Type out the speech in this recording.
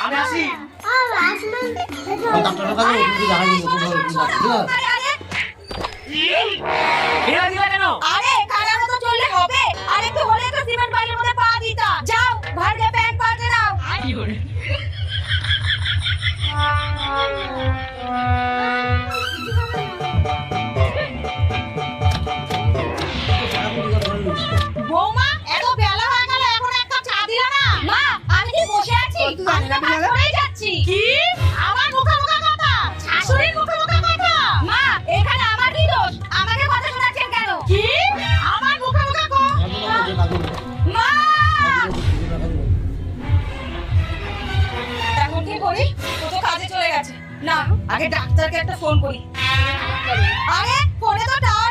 আমি আসি ডাক্তারের কাছে ওষুধ দেখাই কেন? আরে কারার মতো চললে হবে? আরে একটু হলে তো সিমেন্ট বালির মধ্যে পা দিতা। যাও ঘর গিয়ে ব্যাগ পাতে দাও। বৌমা এত বেলা হয়ে গেল এখন এক কাপ চা দিলা না? মা আমি কি বসে আছি? আমি তো কাজ করেই যাচ্ছি। কি? আমার মুখে মুখে কথা? শাশুড়ির মুখে মুখে কথা? মা এখানে আমার কি দোষ? আমাকে কথা শোনাচ্ছেন কেন? কি? আমার মুখে মুখে কথা? মা এখন কি করি? ও তো কাজে চলে গেছে। না আগে ডাক্তারকে একটা ফোন করি। আরে ফোনে তো টাওয়ার